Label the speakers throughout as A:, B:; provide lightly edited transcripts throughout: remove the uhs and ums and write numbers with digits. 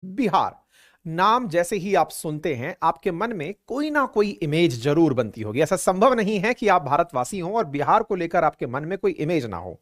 A: बिहार नाम जैसे ही आप सुनते हैं आपके मन में कोई ना कोई इमेज जरूर बनती होगी। ऐसा संभव नहीं है कि आप भारतवासी हो और बिहार को लेकर आपके मन में कोई इमेज ना हो।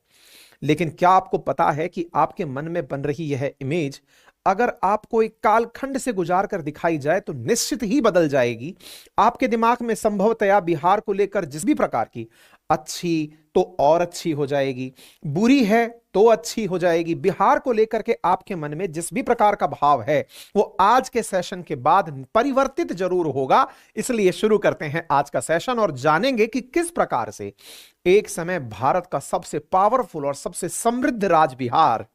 A: लेकिन क्या आपको पता है कि आपके मन में बन रही यह इमेज अगर आपको एक कालखंड से गुजार कर दिखाई जाए तो निश्चित ही बदल जाएगी। आपके दिमाग में संभवतया बिहार को लेकर जिस भी प्रकार की अच्छी तो और अच्छी हो जाएगी, बुरी है तो अच्छी हो जाएगी। बिहार को लेकर के आपके मन में जिस भी प्रकार का भाव है वो आज के सेशन के बाद परिवर्तित जरूर होगा। इसलिए शुरू करते हैं आज का सेशन और जानेंगे कि किस प्रकार से एक समय भारत का सबसे पावरफुल और सबसे समृद्ध राज्य बिहार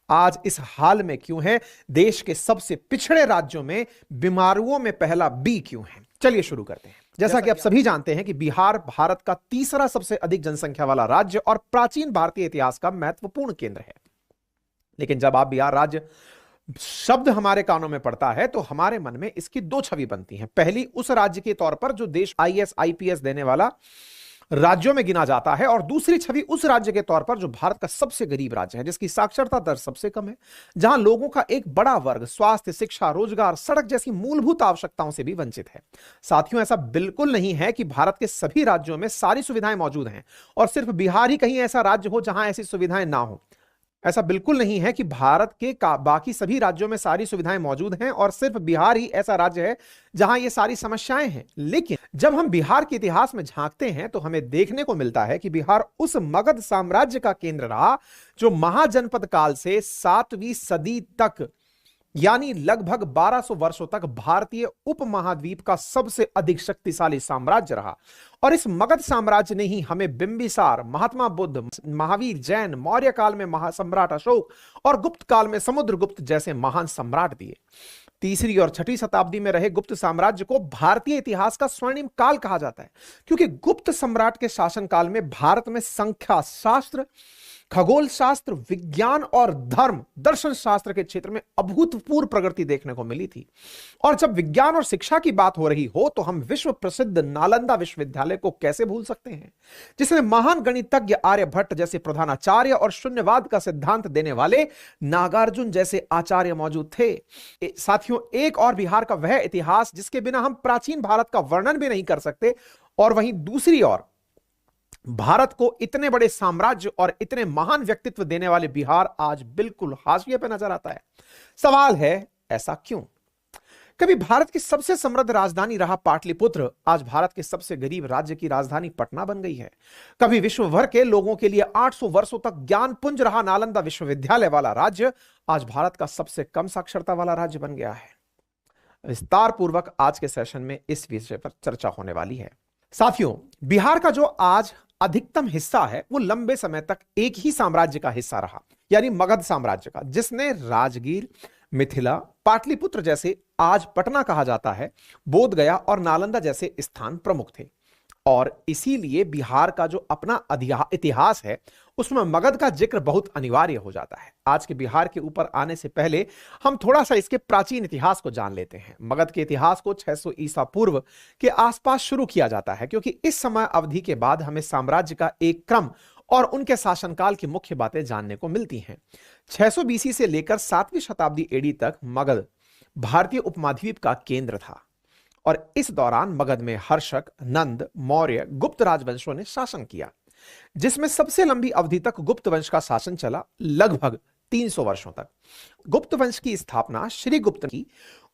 A: आज इस हाल में क्यों है, देश के सबसे पिछड़े राज्यों में बीमारियों में पहला बी क्यों है। चलिए शुरू करते हैं। जैसा कि आप सभी जानते हैं कि बिहार भारत का तीसरा सबसे अधिक जनसंख्या वाला राज्य और प्राचीन भारतीय इतिहास का महत्वपूर्ण केंद्र है। लेकिन जब आप बिहार राज्य शब्द हमारे कानों में पड़ता है तो हमारे मन में इसकी दो छवि बनती हैं। पहली उस राज्य के तौर पर जो देश आईएएस आईपीएस देने वाला राज्यों में गिना जाता है और दूसरी छवि उस राज्य के तौर पर जो भारत का सबसे गरीब राज्य है, जिसकी साक्षरता दर सबसे कम है, जहां लोगों का एक बड़ा वर्ग स्वास्थ्य, शिक्षा, रोजगार, सड़क जैसी मूलभूत आवश्यकताओं से भी वंचित है। साथियों, ऐसा बिल्कुल नहीं है कि भारत के सभी राज्यों में सारी सुविधाएं मौजूद हैं और सिर्फ बिहार ही कहीं ऐसा राज्य हो जहां ऐसी सुविधाएं ना हो। ऐसा बिल्कुल नहीं है कि भारत के बाकी सभी राज्यों में सारी सुविधाएं मौजूद हैं और सिर्फ बिहार ही ऐसा राज्य है जहां ये सारी समस्याएं हैं। लेकिन जब हम बिहार के इतिहास में झांकते हैं तो हमें देखने को मिलता है कि बिहार उस मगध साम्राज्य का केंद्र रहा जो महाजनपद काल से 7वीं सदी तक यानी लगभग 1200 वर्षों तक भारतीय उपमहाद्वीप का सबसे अधिक शक्तिशाली साम्राज्य रहा। और इस मगध साम्राज्य ने ही हमें बिंबिसार, महात्मा बुद्ध, महावीर, जैन, मौर्य काल में महासम्राट अशोक और गुप्त काल में समुद्रगुप्त जैसे महान सम्राट दिए। तीसरी और छठी शताब्दी में रहे गुप्त साम्राज्य को भारतीय इतिहास का स्वर्णिम काल कहा जाता है, क्योंकि गुप्त सम्राट के शासनकाल में भारत में संख्या शास्त्र, खगोल शास्त्र, विज्ञान और धर्म दर्शन शास्त्र के क्षेत्र में अभूतपूर्व प्रगति देखने को मिली थी। और जब विज्ञान और शिक्षा की बात हो रही हो तो हम विश्व प्रसिद्ध नालंदा विश्वविद्यालय को कैसे भूल सकते हैं, जिसमें महान गणितज्ञ आर्यभट्ट जैसे प्रधानाचार्य और शून्यवाद का सिद्धांत देने वाले नागार्जुन जैसे आचार्य मौजूद थे। साथियों, एक और बिहार का वह इतिहास जिसके बिना हम प्राचीन भारत का वर्णन भी नहीं कर सकते, और वहीं दूसरी ओर भारत को इतने बड़े साम्राज्य और इतने महान व्यक्तित्व देने वाले बिहार आज बिल्कुल हाशिए पे नजर आता है। सवाल है, ऐसा क्यों? कभी भारत की सबसे समृद्ध राजधानी रहा पाटलिपुत्र आज भारत के सबसे गरीब राज्य की राजधानी पटना बन गई है। कभी विश्व भर के लोगों के लिए 800 वर्षों तक ज्ञान पुंज रहा नालंदा विश्वविद्यालय वाला राज्य आज भारत का सबसे कम साक्षरता वाला राज्य बन गया है। विस्तार पूर्वक आज के सेशन में इस विषय पर चर्चा होने वाली है। साथियों, बिहार का जो आज अधिकतम हिस्सा है वो लंबे समय तक एक ही साम्राज्य का हिस्सा रहा, यानी मगध साम्राज्य का, जिसने राजगीर, मिथिला, पाटलिपुत्र जैसे आज पटना कहा जाता है, बोध गया और नालंदा जैसे स्थान प्रमुख थे। और इसीलिए बिहार का जो अपना इतिहास है उसमें मगध का जिक्र बहुत अनिवार्य हो जाता है। आज के बिहार के ऊपर आने से पहले हम थोड़ा सा इसके प्राचीन इतिहास को जान लेते हैं। मगध के इतिहास को 600 ईसा पूर्व के आसपास शुरू किया जाता है, क्योंकि इस समय अवधि के बाद हमें साम्राज्य का एक क्रम और उनके शासनकाल की मुख्य बातें जानने को मिलती हैं। 600 बीसी से लेकर 7वीं शताब्दी एडी तक मगध भारतीय उपमहाद्वीप का केंद्र था और इस दौरान मगध में हर्षक, नंद, मौर्य, गुप्त राजवंशों ने शासन किया, जिसमें सबसे लंबी अवधि तक गुप्त वंश का शासन चला, लगभग 300 वर्षों तक। गुप्त वंश की स्थापना श्री गुप्त की।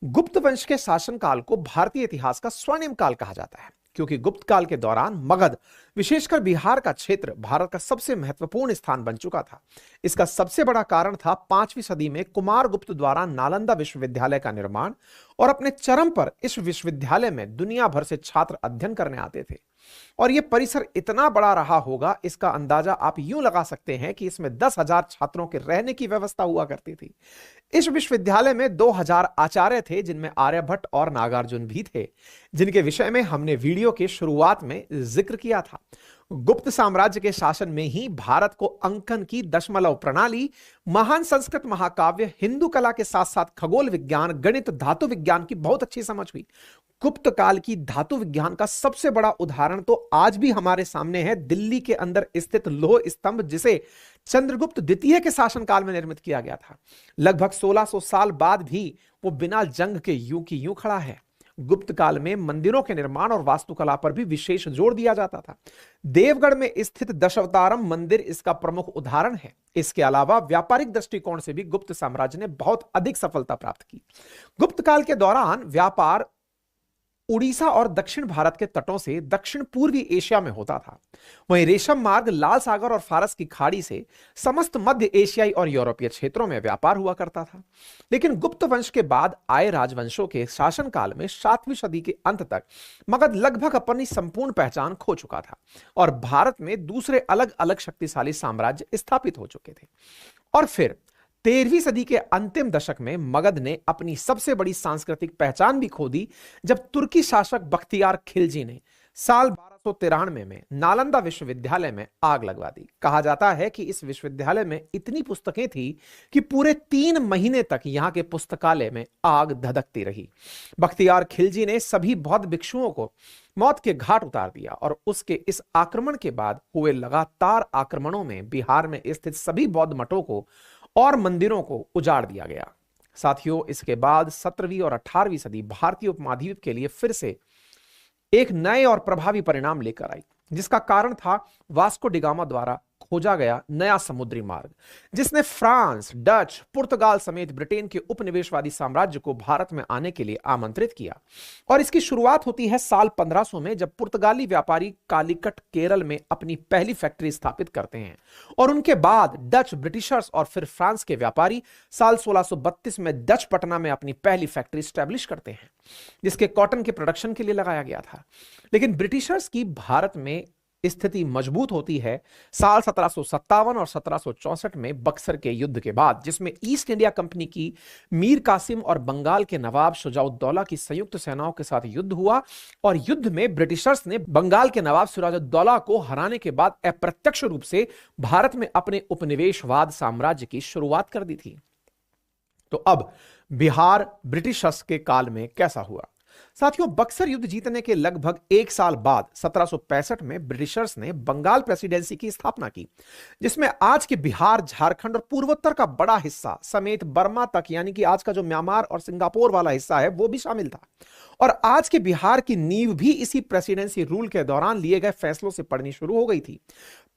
A: गुप्त वंश के शासनकाल को भारतीय इतिहास का स्वर्णिम काल कहा जाता है, क्योंकि गुप्त काल के दौरान मगध, विशेषकर बिहार का क्षेत्र, भारत का सबसे महत्वपूर्ण स्थान बन चुका था। इसका सबसे बड़ा कारण था 5वीं सदी में कुमारगुप्त द्वारा नालंदा विश्वविद्यालय का निर्माण, और अपने चरम पर इस विश्वविद्यालय में दुनिया भर से छात्र अध्ययन करने आते थे। और यह परिसर इतना बड़ा रहा होगा, इसका अंदाजा आप यूं लगा सकते हैं कि इसमें 10,000 छात्रों के रहने की व्यवस्था हुआ करती थी। इस विश्वविद्यालय में 2000 आचार्य थे, जिनमें आर्यभट्ट और नागार्जुन भी थे, जिनके विषय में हमने वीडियो के शुरुआत में जिक्र किया था। गुप्त साम्राज्य के शासन में ही भारत को अंकन की दशमलव प्रणाली, महान संस्कृत महाकाव्य, हिंदू कला के साथ साथ खगोल विज्ञान, गणित, धातु विज्ञान की बहुत अच्छी समझ हुई। गुप्त काल की धातु विज्ञान का सबसे बड़ा उदाहरण तो आज भी हमारे सामने है, दिल्ली के अंदर स्थित लौह स्तंभ, जिसे चंद्रगुप्त द्वितीय के शासनकाल में निर्मित किया गया था। लगभग 1600 साल बाद भी वो बिना जंग के यूं की यूं खड़ा है। गुप्त काल में मंदिरों के निर्माण और वास्तुकला पर भी विशेष जोर दिया जाता था। देवगढ़ में स्थित दशावतारम मंदिर इसका प्रमुख उदाहरण है। इसके अलावा व्यापारिक दृष्टिकोण से भी गुप्त साम्राज्य ने बहुत अधिक सफलता प्राप्त की। गुप्त काल के दौरान व्यापार उड़ीसा और दक्षिण भारत के तटों से दक्षिण पूर्वी एशिया में होता था। वहीं रेशम मार्ग, लाल सागर और फारस की खाड़ी से समस्त मध्य एशियाई और यूरोपीय क्षेत्रों में व्यापार हुआ करता था। लेकिन गुप्त वंश के बाद आए राजवंशों के शासनकाल में 7वीं सदी के अंत तक मगध लगभग अपनी संपूर्ण पहचान खो चुका था और भारत में दूसरे अलग अलग शक्तिशाली साम्राज्य स्थापित हो चुके थे। और फिर 13वीं सदी के अंतिम दशक में मगध ने अपनी सबसे बड़ी सांस्कृतिक पहचान भी खो दी, जब तुर्की शासक बख्तियार खिलजी ने साल 1293 में नालंदा विश्वविद्यालय में आग लगवा दी। कहा जाता है कि इस विश्वविद्यालय में इतनी पुस्तकें थी कि पूरे 3 महीने तक यहां के पुस्तकालय में आग धधकती रही। बख्तियार खिलजी ने सभी बौद्ध भिक्षुओं को मौत के घाट उतार दिया और उसके इस आक्रमण के बाद हुए लगातार आक्रमणों में बिहार में स्थित सभी बौद्ध मठों को और मंदिरों को उजाड़ दिया गया। साथियों, इसके बाद 17वीं और 18वीं सदी भारतीय उपमहाद्वीप के लिए फिर से एक नए और प्रभावी परिणाम लेकर आई, जिसका कारण था वास्को डिगामा द्वारा खोजा गया नया समुद्री मार्ग, जिसने फ्रांस, डच, पुर्तगाल समेत ब्रिटेन के उपनिवेशवादी साम्राज्य को भारत में आने के लिए आमंत्रित किया। और इसकी शुरुआत होती है साल 1500 में, जब पुर्तगाली व्यापारी कालीकट केरल में अपनी पहली फैक्ट्री स्थापित करते हैं। और उनके बाद डच, ब्रिटिशर्स और फिर फ्रांस के व्यापारी साल 1632 में डच पटना में अपनी पहली फैक्ट्री स्टैब्लिश करते हैं, जिसके कॉटन के प्रोडक्शन के लिए लगाया गया था। लेकिन ब्रिटिशर्स की भारत में स्थिति मजबूत होती है साल 1757 और 1764 में बक्सर के युद्ध के बाद, जिसमें ईस्ट इंडिया कंपनी की मीर कासिम और बंगाल के नवाब शुजाउद्दौला की संयुक्त सेनाओं के साथ युद्ध हुआ। और युद्ध में ब्रिटिशर्स ने बंगाल के नवाब सिराजुद्दौला को हराने के बाद अप्रत्यक्ष रूप से भारत में अपने उपनिवेशवाद साम्राज्य की शुरुआत कर दी थी। तो अब बिहार ब्रिटिशर्स के काल में कैसा हुआ? साथियों, बक्सर युद्ध जीतने के लगभग 1 साल बाद 1765 में ब्रिटिशर्स ने बंगाल प्रेसिडेंसी की स्थापना की, जिसमें आज के बिहार, झारखंड और पूर्वोत्तर का बड़ा हिस्सा समेत बर्मा तक, यानी कि आज का जो म्यांमार और सिंगापुर वाला हिस्सा है, वो भी शामिल था। और आज के बिहार की नींव भी इसी प्रेसिडेंसी रूल के दौरान लिए गए फैसलों से पड़नी शुरू हो गई थी।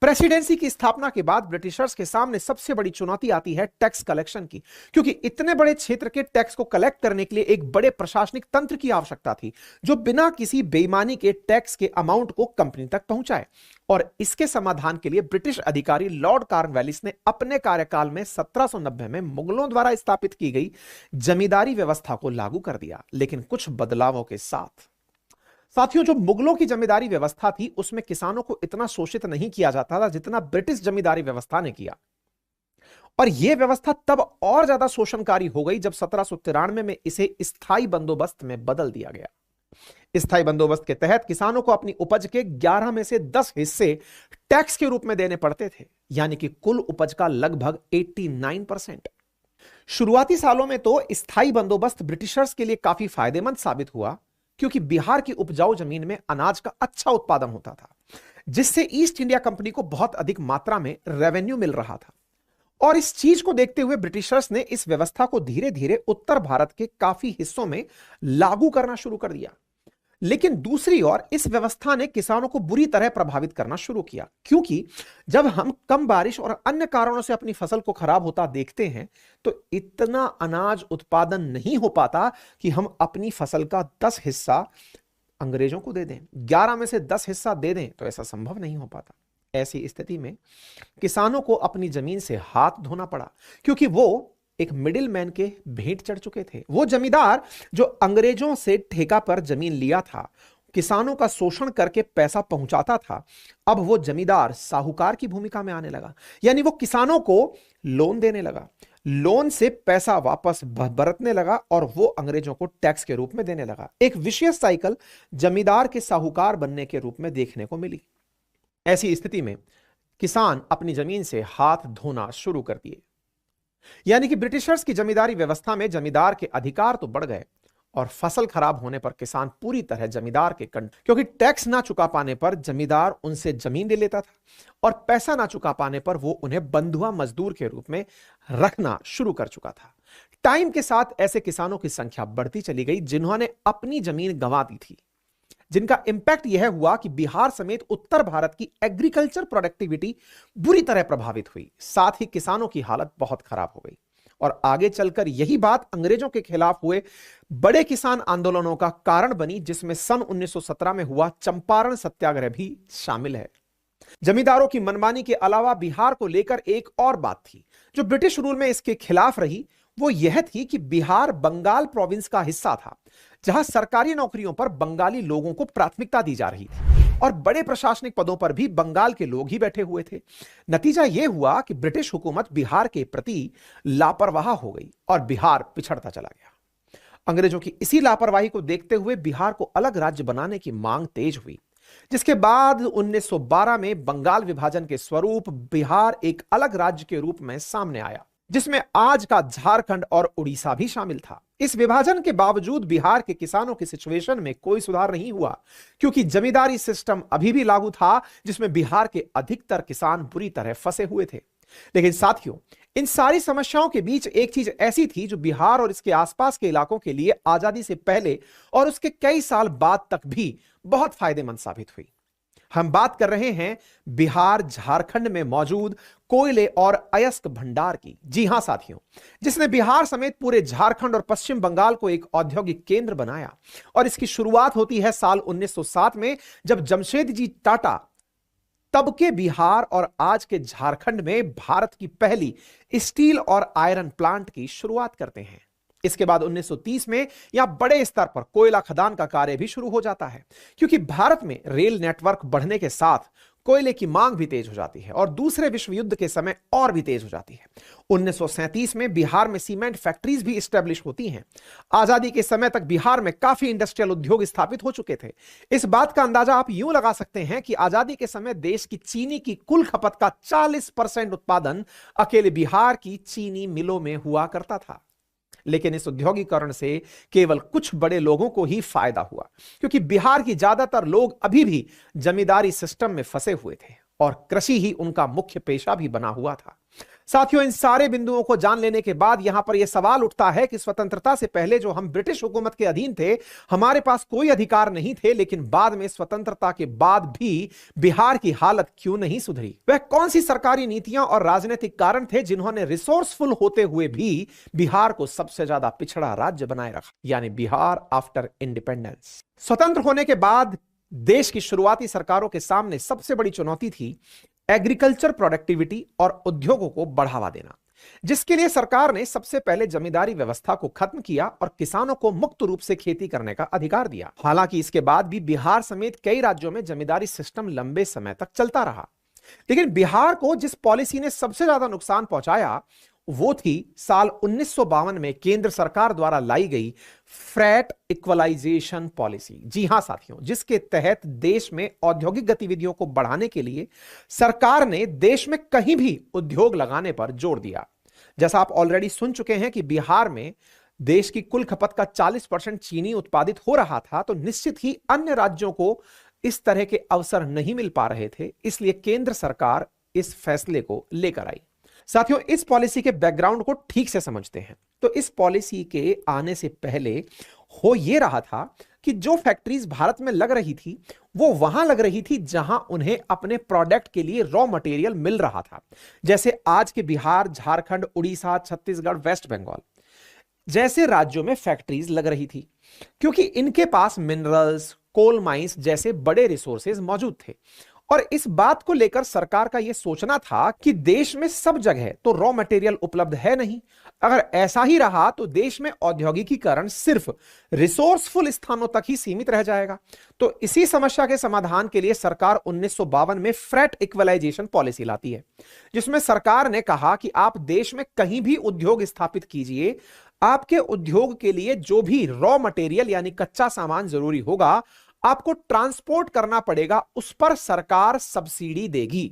A: प्रेसिडेंसी की स्थापना के बाद ब्रिटिशर्स के सामने सबसे बड़ी चुनौती आती है टैक्स कलेक्शन की, क्योंकि इतने बड़े क्षेत्र के टैक्स को कलेक्ट करने के लिए एक बड़े प्रशासनिक तंत्र की आवश्यकता थी, जो बिना किसी बेईमानी के टैक्स के अमाउंट को कंपनी तक पहुंचाए। और इसके समाधान के लिए ब्रिटिश अधिकारी लॉर्ड कॉर्नवालिस ने अपने कार्यकाल में 1790 में मुगलों द्वारा स्थापित की गई जमींदारी व्यवस्था को लागू कर दिया, लेकिन कुछ बदलावों के साथ। साथियों, जो मुगलों की जमींदारी व्यवस्था थी, उसमें किसानों को इतना शोषित नहीं किया जाता था जितना ब्रिटिश जमींदारी व्यवस्था ने किया। और यह व्यवस्था तब और ज्यादा शोषणकारी हो गई जब 1793 में इसे स्थायी बंदोबस्त में बदल दिया गया। स्थायी बंदोबस्त के तहत किसानों को अपनी उपज के 11 में से 10 हिस्से टैक्स के रूप में देने पड़ते थे, यानी कि कुल उपज का लगभग 89%। शुरुआती सालों में तो स्थायी बंदोबस्त ब्रिटिशर्स के लिए काफी फायदेमंद साबित हुआ, क्योंकि बिहार की उपजाऊ जमीन में अनाज का अच्छा उत्पादन होता था, जिससे ईस्ट इंडिया कंपनी को बहुत अधिक मात्रा में रेवेन्यू मिल रहा था। और इस चीज को देखते हुए ब्रिटिशर्स ने इस व्यवस्था को धीरे धीरे उत्तर भारत के काफी हिस्सों में लागू करना शुरू कर दिया। लेकिन दूसरी ओर इस व्यवस्था ने किसानों को बुरी तरह प्रभावित करना शुरू किया, क्योंकि जब हम कम बारिश और अन्य कारणों से अपनी फसल को खराब होता देखते हैं, तो इतना अनाज उत्पादन नहीं हो पाता कि हम अपनी फसल का 10 हिस्सा अंग्रेजों को दे दें, 11 में से 10 हिस्सा दे दें, तो ऐसा संभव नहीं हो पाता। ऐसी स्थिति में किसानों को अपनी जमीन से हाथ धोना पड़ा, क्योंकि वो एक मिडिल मैन के भेंट चढ़ चुके थे। वो जमींदार जो अंग्रेजों से ठेका पर जमीन लिया था, किसानों का शोषण करके पैसा पहुंचाता था, अब वो जमींदार साहूकार की भूमिका में आने लगा, यानी वो किसानों को लोन देने लगा, लोन से पैसा वापस बरतने लगा और वो अंग्रेजों को टैक्स के रूप में देने लगा। एक विशेष साइकिल जमींदार के साहूकार बनने के रूप में देखने को मिली। ऐसी स्थिति में किसान अपनी जमीन से हाथ धोना शुरू कर दिए। यानी कि ब्रिटिशर्स की जमींदारी व्यवस्था में जमींदार के अधिकार तो बढ़ गए और फसल खराब होने पर किसान पूरी तरह जमींदार के कंठ, क्योंकि टैक्स ना चुका पाने पर जमींदार उनसे जमीन ले लेता था और पैसा ना चुका पाने पर वो उन्हें बंधुआ मजदूर के रूप में रखना शुरू कर चुका था। टाइम के साथ ऐसे किसानों की संख्या बढ़ती चली गई जिन्होंने अपनी जमीन गंवा दी थी, जिनका इंपैक्ट यह हुआ कि बिहार समेत उत्तर भारत की एग्रीकल्चर प्रोडक्टिविटी बुरी तरह प्रभावित हुई। साथ ही किसानों की हालत बहुत खराब हो गई और आगे चलकर यही बात अंग्रेजों के खिलाफ हुए बड़े किसान आंदोलनों का कारण बनी, जिसमें सन 1917 में हुआ चंपारण सत्याग्रह भी शामिल है। जमींदारों की मनमानी के अलावा बिहार को लेकर एक और बात थी जो ब्रिटिश रूल में इसके खिलाफ रही, वो यह थी कि बिहार बंगाल प्रोविंस का हिस्सा था, जहां सरकारी नौकरियों पर बंगाली लोगों को प्राथमिकता दी जा रही थी और बड़े प्रशासनिक पदों पर भी बंगाल के लोग ही बैठे हुए थे। नतीजा यह हुआ कि ब्रिटिश हुकूमत बिहार के प्रति लापरवाह हो गई और बिहार पिछड़ता चला गया। अंग्रेजों की इसी लापरवाही को देखते हुए बिहार को अलग राज्य बनाने की मांग तेज हुई, जिसके बाद 1912 में बंगाल विभाजन के स्वरूप बिहार एक अलग राज्य के रूप में सामने आया, जिसमें आज का झारखंड और उड़ीसा भी शामिल था। इस विभाजन के बावजूद बिहार के किसानों की सिचुएशन में कोई सुधार नहीं हुआ, क्योंकि जमींदारी सिस्टम अभी भी लागू था, जिसमें बिहार के अधिकतर किसान बुरी तरह फंसे हुए थे। लेकिन साथियों, इन सारी समस्याओं के बीच एक चीज ऐसी थी जो बिहार और इसके आसपास के इलाकों के लिए आजादी से पहले और उसके कई साल बाद तक भी बहुत फायदेमंद साबित हुई। हम बात कर रहे हैं बिहार झारखंड में मौजूद कोयले और अयस्क भंडार की। जी हां साथियों, जिसने बिहार समेत पूरे झारखंड और पश्चिम बंगाल को एक औद्योगिक केंद्र बनाया। और इसकी शुरुआत होती है साल 1907 में, जब जमशेदजी टाटा तब के बिहार और आज के झारखंड में भारत की पहली स्टील और आयरन प्लांट की शुरुआत करते हैं। इसके बाद 1930 में यहां बड़े स्तर पर कोयला खदान का कार्य भी शुरू हो जाता है, क्योंकि भारत में रेल नेटवर्क बढ़ने के साथ कोयले की मांग भी तेज हो जाती है और दूसरे विश्व युद्ध के समय और भी तेज हो जाती है। 1937 में बिहार में सीमेंट फैक्ट्रीज भी स्टैब्लिश होती हैं। आजादी के समय तक बिहार में काफी इंडस्ट्रियल उद्योग स्थापित हो चुके थे। इस बात का अंदाजा आप यूं लगा सकते हैं कि आजादी के समय देश की चीनी की कुल खपत का 40% उत्पादन अकेले बिहार की चीनी मिलों में हुआ करता था। लेकिन इस औद्योगिकरण से केवल कुछ बड़े लोगों को ही फायदा हुआ, क्योंकि बिहार की ज्यादातर लोग अभी भी जमींदारी सिस्टम में फंसे हुए थे और कृषि ही उनका मुख्य पेशा भी बना हुआ था। साथियों, इन सारे बिंदुओं को जान लेने के बाद यहां पर यह सवाल उठता है कि स्वतंत्रता से पहले जो हम ब्रिटिश हुकूमत के अधीन थे, हमारे पास कोई अधिकार नहीं थे, लेकिन बाद में स्वतंत्रता के बाद भी बिहार की हालत क्यों नहीं सुधरी? वह कौन सी सरकारी नीतियां और राजनीतिक कारण थे जिन्होंने रिसोर्सफुल होते हुए भी बिहार को सबसे ज्यादा पिछड़ा राज्य बनाए रखा, यानी बिहार आफ्टर इंडिपेंडेंस? स्वतंत्र होने के बाद देश की शुरुआती सरकारों के सामने सबसे बड़ी चुनौती थी एग्रीकल्चर प्रोडक्टिविटी और उद्योगों को बढ़ावा देना, जिसके लिए सरकार ने सबसे पहले जमींदारी व्यवस्था को खत्म किया और किसानों को मुक्त रूप से खेती करने का अधिकार दिया। हालांकि इसके बाद भी बिहार समेत कई राज्यों में जमींदारी सिस्टम लंबे समय तक चलता रहा, लेकिन बिहार को जिस पॉलिसी ने सबसे ज्यादा नुकसान पहुंचाया वो थी साल 1952 में केंद्र सरकार द्वारा लाई गई फ्रैट इक्वलाइजेशन पॉलिसी। जी हां साथियों, जिसके तहत देश में औद्योगिक गतिविधियों को बढ़ाने के लिए सरकार ने देश में कहीं भी उद्योग लगाने पर जोर दिया। जैसा आप ऑलरेडी सुन चुके हैं कि बिहार में देश की कुल खपत का 40% चीनी उत्पादित हो रहा था, तो निश्चित ही अन्य राज्यों को इस तरह के अवसर नहीं मिल पा रहे थे, इसलिए केंद्र सरकार इस फैसले को लेकर आई। साथियों, इस पॉलिसी के बैकग्राउंड को ठीक से समझते हैं तो इस पॉलिसी के आने से पहले हो यह रहा था कि जो फैक्ट्रीज भारत में लग रही थी वो वहां लग रही थी जहां उन्हें अपने प्रोडक्ट के लिए रॉ मटेरियल मिल रहा था। जैसे आज के बिहार, झारखंड, उड़ीसा, छत्तीसगढ़, वेस्ट बंगाल जैसे राज्यों में फैक्ट्रीज लग रही थी, क्योंकि इनके पास मिनरल्स, कोल माइंस जैसे बड़े रिसोर्सेज मौजूद थे। और इस बात को लेकर सरकार का यह सोचना था कि देश में सब जगह तो रॉ मटेरियल उपलब्ध है नहीं, अगर ऐसा ही रहा तो देश में औद्योगिकीकरण सिर्फ रिसोर्सफुल स्थानों तक ही सीमित रह जाएगा। तो इसी समस्या के समाधान के लिए सरकार 1952 में फ्रैट इक्वलाइजेशन पॉलिसी लाती है, जिसमें सरकार ने कहा कि आप देश में कहीं भी उद्योग स्थापित कीजिए, आपके उद्योग के लिए जो भी रॉ मटेरियल यानी कच्चा सामान जरूरी होगा आपको ट्रांसपोर्ट करना पड़ेगा, उस पर सरकार सब्सिडी देगी।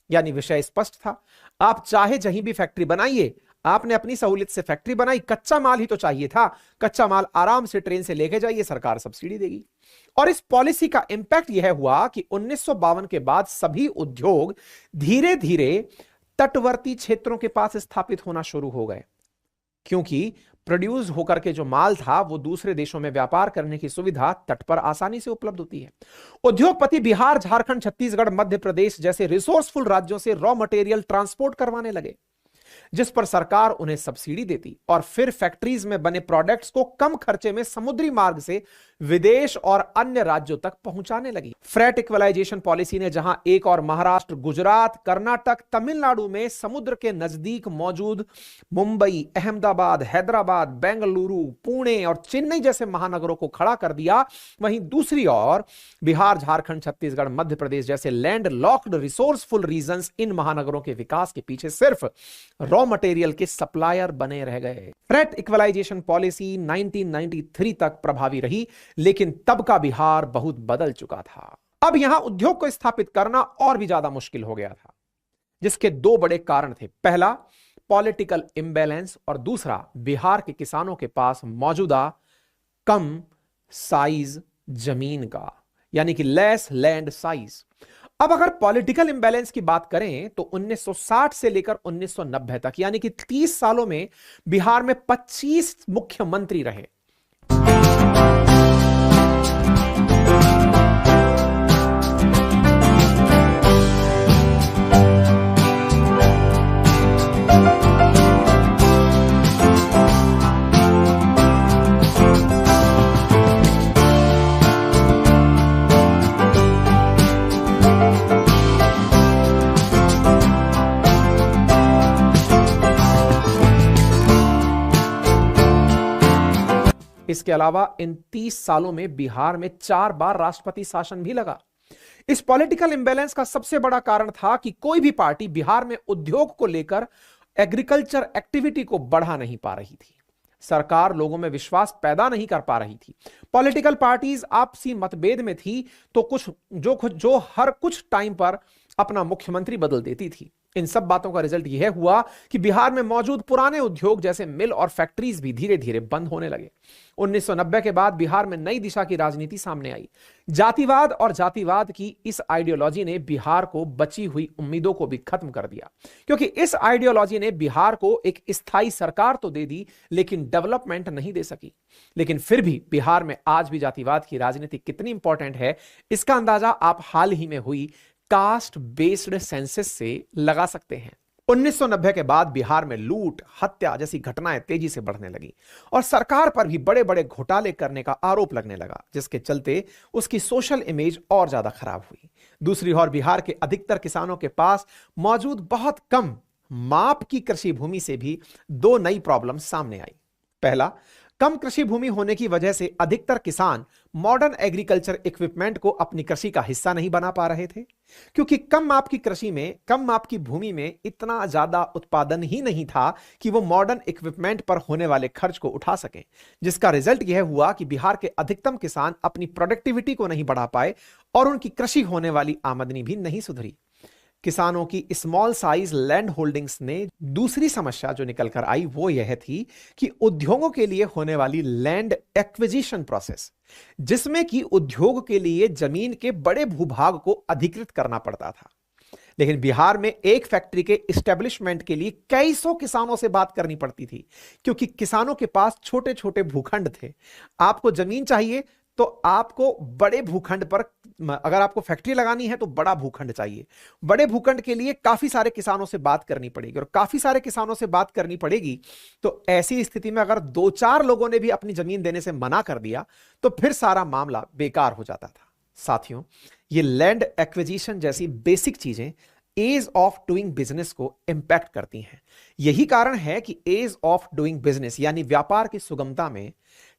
A: यानी विषय स्पष्ट था। आप चाहे जहीं भी फैक्ट्री बनाइए, आपने अपनी सहूलियत से फैक्ट्री बनाई, कच्चा माल ही तो चाहिए था, कच्चा माल आराम से ट्रेन से लेके जाइए, सरकार सब्सिडी देगी। और इस पॉलिसी का इंपैक्ट यह हुआ कि 1952 के बाद सभी उद्योग धीरे धीरे तटवर्ती क्षेत्रों के पास स्थापित होना शुरू हो गए, क्योंकि प्रोड्यूस होकर के जो माल था वो दूसरे देशों में व्यापार करने की सुविधा तट पर आसानी से उपलब्ध होती है। उद्योगपति बिहार, झारखंड, छत्तीसगढ़, मध्य प्रदेश जैसे रिसोर्सफुल राज्यों से रॉ मटेरियल ट्रांसपोर्ट करवाने लगे, जिस पर सरकार उन्हें सब्सिडी देती और फिर फैक्ट्रीज में बने प्रोडक्ट्स को कम खर्चे में समुद्री मार्ग से विदेश और अन्य राज्यों तक पहुंचाने लगी। फ्रेट इक्वलाइजेशन पॉलिसी ने जहां एक और महाराष्ट्र, गुजरात, कर्नाटक, तमिलनाडु में समुद्र के नजदीक मौजूद मुंबई, अहमदाबाद, हैदराबाद, बेंगलुरु, पुणे और चेन्नई जैसे महानगरों को खड़ा कर दिया, वहीं दूसरी ओर बिहार, झारखंड, छत्तीसगढ़, मध्य प्रदेश जैसे लैंड लॉक्ड रिसोर्सफुल रीजन्स इन महानगरों के विकास के पीछे सिर्फ रॉ मटेरियल के सप्लायर बने रह गए। फ्रेट इक्वलाइजेशन पॉलिसी 1993 तक प्रभावी रही, लेकिन तब का बिहार बहुत बदल चुका था। अब यहां उद्योग को स्थापित करना और भी ज्यादा मुश्किल हो गया था, जिसके दो बड़े कारण थे। पहला, पॉलिटिकल इंबैलेंस, और दूसरा, बिहार के किसानों के पास मौजूदा कम साइज जमीन का, यानी कि लेस लैंड साइज। अब अगर पॉलिटिकल इंबैलेंस की बात करें तो 1960 से लेकर 1990 तक, यानी कि 30 सालों में बिहार में 25 मुख्यमंत्री रहे। इसके अलावा इन 30 सालों में बिहार में 4 बार राष्ट्रपति शासन भी लगा। इस पॉलिटिकल इंबैलेंस का सबसे बड़ा कारण था कि कोई भी पार्टी बिहार में उद्योग को लेकर एग्रीकल्चर एक्टिविटी को बढ़ा नहीं पा रही थी। सरकार लोगों में विश्वास पैदा नहीं कर पा रही थी। पॉलिटिकल पार्टीज आपसी मतभेद में थी, तो जो हर कुछ टाइम पर अपना मुख्यमंत्री बदल देती थी। इन सब बातों का रिजल्ट यह हुआ कि बिहार में मौजूद पुराने उद्योग जैसे मिल और फैक्ट्रीज भी धीरे धीरे बंद होने लगे। 1990 के बाद बिहार में नई दिशा की राजनीति सामने आई। जातिवाद और जातिवाद की इस आइडियोलॉजी ने बिहार को बची हुई उम्मीदों को भी खत्म कर दिया, क्योंकि इस आइडियोलॉजी ने बिहार को एक स्थायी सरकार तो दे दी, लेकिन डेवलपमेंट नहीं दे सकी। लेकिन फिर भी बिहार में आज भी जातिवाद की राजनीति कितनी इंपॉर्टेंट है, इसका अंदाजा आप हाल ही में हुई कास्ट बेस्ड सेंसस से लगा सकते हैं। 1990 के बाद बिहार में लूट, हत्या जैसी घटनाएं तेजी से बढ़ने लगी और सरकार पर भी बड़े बड़े घोटाले करने का आरोप लगने लगा, जिसके चलते उसकी सोशल इमेज और ज्यादा खराब हुई। दूसरी ओर बिहार के अधिकतर किसानों के पास मौजूद बहुत कम माप की कृषि भूमि से भी दो नई प्रॉब्लम सामने आई। पहला, कम कृषि भूमि होने की वजह से अधिकतर किसान मॉडर्न एग्रीकल्चर इक्विपमेंट को अपनी कृषि का हिस्सा नहीं बना पा रहे थे, क्योंकि कम माप की कृषि में, कम माप की भूमि में इतना ज्यादा उत्पादन ही नहीं था कि वो मॉडर्न इक्विपमेंट पर होने वाले खर्च को उठा सकें। जिसका रिजल्ट यह हुआ कि बिहार के अधिकतम किसान अपनी प्रोडक्टिविटी को नहीं बढ़ा पाए और उनकी कृषि होने वाली आमदनी भी नहीं सुधरी। किसानों की स्मॉल साइज लैंड होल्डिंग्स ने दूसरी समस्या जो निकल कर आई वो यह थी कि उद्योगों के लिए होने वाली लैंड एक्विजिशन प्रोसेस, जिसमें कि उद्योग के लिए जमीन के बड़े भूभाग को अधिकृत करना पड़ता था। लेकिन बिहार में एक फैक्ट्री के एस्टेब्लिशमेंट के लिए कई सौ किसानों से बात करनी पड़ती थी, क्योंकि किसानों के पास छोटे छोटे भूखंड थे। आपको जमीन चाहिए तो आपको बड़े भूखंड पर, अगर आपको फैक्ट्री लगानी है तो बड़ा भूखंड चाहिए। बड़े भूखंड के लिए काफी सारे किसानों से बात करनी पड़ेगी, और काफी सारे किसानों से बात करनी पड़ेगी तो ऐसी स्थिति में अगर 2-4 लोगों ने भी अपनी जमीन देने से मना कर दिया तो फिर सारा मामला बेकार हो जाता था। साथियों, ये लैंड एक्विजिशन जैसी बेसिक चीजें एज ऑफ डूइंग बिजनेस को इंपैक्ट करती हैं। यही कारण है कि एज ऑफ डूइंग बिजनेस यानी व्यापार की सुगमता में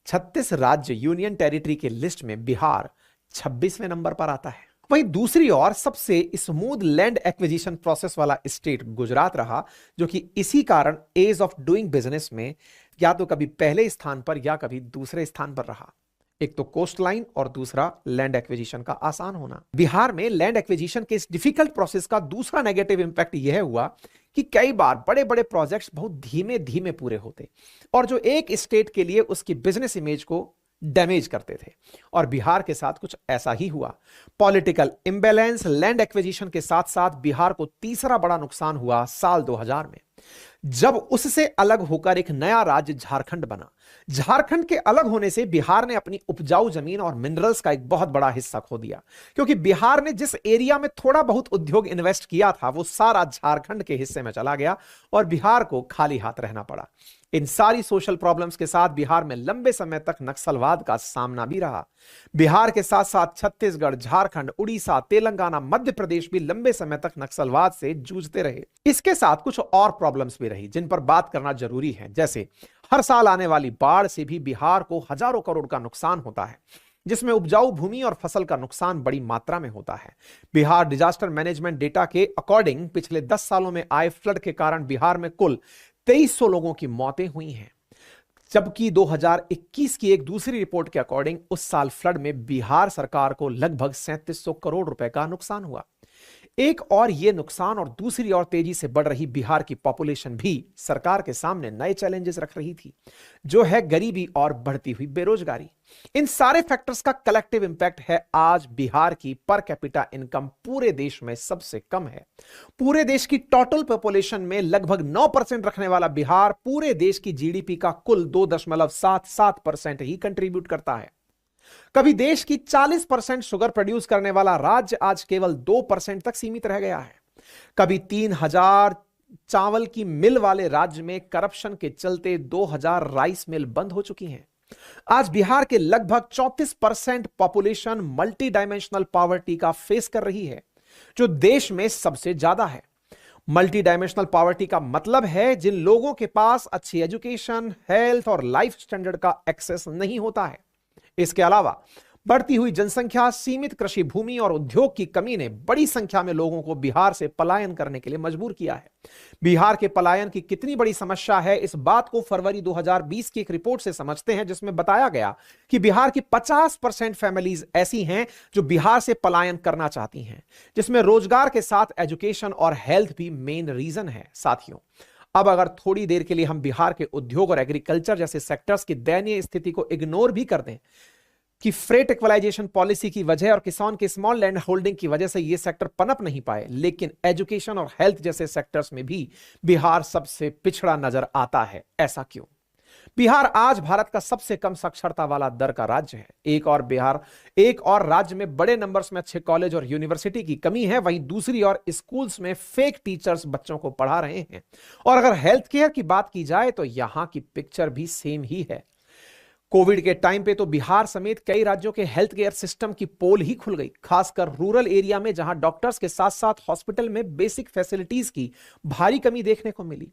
A: 36 राज्य यूनियन टेरिटरी के लिस्ट में बिहार 26वें नंबर पर आता है। वहीं दूसरी ओर सबसे स्मूथ लैंड एक्विजिशन प्रोसेस वाला स्टेट गुजरात रहा, जो कि इसी कारण एज ऑफ डूइंग बिजनेस में या तो कभी पहले स्थान पर या कभी दूसरे स्थान पर रहा। एक तो कोस्ट लाइन और दूसरा लैंड एक्विजिशन का आसान होना। बिहार में लैंड एक्विजिशन के इस डिफिकल्ट प्रोसेस का दूसरा नेगेटिव इंपैक्ट यह हुआ कि कई बार बड़े बड़े प्रोजेक्ट्स बहुत धीमे धीमे पूरे होते और जो एक स्टेट के लिए उसकी बिजनेस इमेज को डैमेज करते थे। और बिहार के साथ कुछ ऐसा ही हुआ। पॉलिटिकल इंबैलेंस, लैंड एक्विजिशन के साथ साथ बिहार को तीसरा बड़ा नुकसान हुआ साल 2000 में, जब उससे अलग होकर एक नया राज्य झारखंड बना। झारखंड के अलग होने से बिहार ने अपनी उपजाऊ जमीन और मिनरल्स का एक बहुत बड़ा हिस्सा खो दिया, क्योंकि बिहार ने जिस एरिया में थोड़ा बहुत उद्योग इन्वेस्ट किया था वो सारा झारखंड के हिस्से में चला गया और बिहार को खाली हाथ रहना पड़ा। इन सारी सोशल प्रॉब्लम्स के साथ बिहार में लंबे समय तक नक्सलवाद का सामना भी रहा। बिहार के साथ साथ छत्तीसगढ़, झारखंड, उड़ीसा, तेलंगाना, मध्य प्रदेश भी लंबे समय तक नक्सलवाद से जूझते रहे। इसके साथ कुछ और प्रॉब्लम्स भी रही जिन पर बात करना जरूरी है, जैसे हर साल आने वाली बाढ़ से भी बिहार को हजारों करोड़ का नुकसान होता है, जिसमें उपजाऊ भूमि और फसल का नुकसान बड़ी मात्रा में होता है। बिहार डिजास्टर मैनेजमेंट डेटा के अकॉर्डिंग पिछले 10 सालों में आए फ्लड के कारण बिहार में कुल 2300 लोगों की मौतें हुई हैं, जबकि 2021 की एक दूसरी रिपोर्ट के अकॉर्डिंग उस साल फ्लड में बिहार सरकार को लगभग 3700 करोड़ रुपए का नुकसान हुआ। एक और ये नुकसान और दूसरी और तेजी से बढ़ रही बिहार की पॉपुलेशन भी सरकार के सामने नए चैलेंजेस रख रही थी, जो है गरीबी और बढ़ती हुई बेरोजगारी। इन सारे फैक्टर्स का कलेक्टिव इंपैक्ट है आज बिहार की पर कैपिटा इनकम पूरे देश में सबसे कम है। पूरे देश की टोटल पॉपुलेशन में लगभग 9% रखने वाला बिहार पूरे देश की जीडीपी का कुल 2.77% ही कंट्रीब्यूट करता है। कभी देश की 40% शुगर प्रोड्यूस करने वाला राज्य आज केवल 2% तक सीमित रह गया है। कभी 3000 चावल की मिल वाले राज्य में करप्शन के चलते 2000 राइस मिल बंद हो चुकी हैं। आज बिहार के लगभग 34% पॉपुलेशन मल्टी डायमेंशनल पॉवर्टी का फेस कर रही है, जो देश में सबसे ज्यादा है। मल्टी डायमेंशनल पॉवर्टी का मतलब है जिन लोगों के पास अच्छी एजुकेशन, हेल्थ और लाइफ स्टैंडर्ड का एक्सेस नहीं होता है। इसके अलावा बढ़ती हुई जनसंख्या, सीमित कृषि भूमि और उद्योग की कमी ने बड़ी संख्या में लोगों को बिहार से पलायन करने के लिए मजबूर किया है। बिहार के पलायन की कितनी बड़ी समस्या है, इस बात को फरवरी 2020 की एक रिपोर्ट से समझते हैं, जिसमें बताया गया कि बिहार की 50% फैमिलीज ऐसी हैं जो बिहार से पलायन करना चाहती हैं, जिसमें रोजगार के साथ एजुकेशन और हेल्थ भी मेन रीजन है। साथियों, अब अगर थोड़ी देर के लिए हम बिहार के उद्योग और एग्रीकल्चर जैसे सेक्टर्स की दयनीय स्थिति को इग्नोर भी कर दें कि फ्रेट इक्वलाइजेशन पॉलिसी की वजह और किसान के स्मॉल लैंड होल्डिंग की वजह से ये सेक्टर पनप नहीं पाए, लेकिन एजुकेशन और हेल्थ जैसे सेक्टर्स में भी बिहार सबसे पिछड़ा नजर आता है। ऐसा क्यों? बिहार आज भारत का सबसे कम साक्षरता वाला दर का राज्य है। एक और राज्य में बड़े नंबर्स में अच्छे कॉलेज और यूनिवर्सिटी की कमी है, वहीं दूसरी ओर स्कूल्स में फेक टीचर्स बच्चों को पढ़ा रहे हैं। और अगर हेल्थ केयर की बात की जाए तो यहां की पिक्चर भी सेम ही है। कोविड के टाइम पे तो बिहार समेत कई राज्यों के हेल्थ केयर सिस्टम की पोल ही खुल गई, खासकर रूरल एरिया में जहां डॉक्टर्स के साथ साथ हॉस्पिटल में बेसिक फैसिलिटीज की भारी कमी देखने को मिली।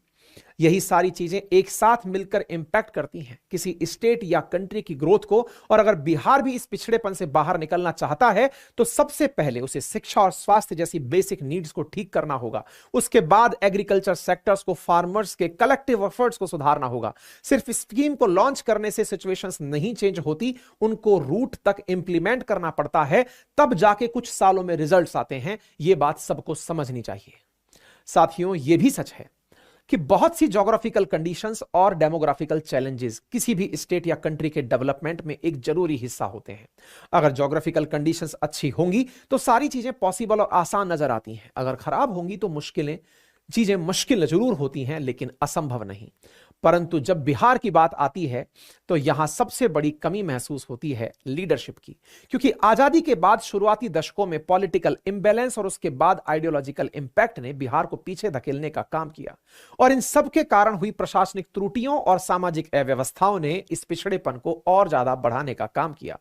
A: यही सारी चीजें एक साथ मिलकर इंपैक्ट करती हैं किसी स्टेट या कंट्री की ग्रोथ को। और अगर बिहार भी इस पिछड़ेपन से बाहर निकलना चाहता है तो सबसे पहले उसे शिक्षा और स्वास्थ्य जैसी बेसिक नीड्स को ठीक करना होगा। उसके बाद एग्रीकल्चर सेक्टर्स को, फार्मर्स के कलेक्टिव एफर्ट्स को सुधारना होगा। सिर्फ स्कीम को लॉन्च करने से सिचुएशंस नहीं चेंज होती, उनको रूट तक इंप्लीमेंट करना पड़ता है, तब जाके कुछ सालों में रिजल्ट्स आते हैं। यह बात सबको समझनी चाहिए। साथियों, यह भी सच है कि बहुत सी ज्योग्राफिकल कंडीशंस और डेमोग्राफिकल चैलेंजेस किसी भी स्टेट या कंट्री के डेवलपमेंट में एक जरूरी हिस्सा होते हैं। अगर ज्योग्राफिकल कंडीशंस अच्छी होंगी तो सारी चीजें पॉसिबल और आसान नजर आती हैं। अगर खराब होंगी तो चीजें मुश्किल जरूर होती हैं, लेकिन असंभव नहीं। परंतु जब बिहार की बात आती है तो यहां सबसे बड़ी कमी महसूस होती है लीडरशिप की, क्योंकि आजादी के बाद शुरुआती दशकों में पॉलिटिकल इंबैलेंस और उसके बाद आइडियोलॉजिकल इंपैक्ट ने बिहार को पीछे धकेलने का काम किया। और इन सब के कारण हुई प्रशासनिक त्रुटियों और सामाजिक अव्यवस्थाओं ने इस पिछड़ेपन को और ज्यादा बढ़ाने का काम किया।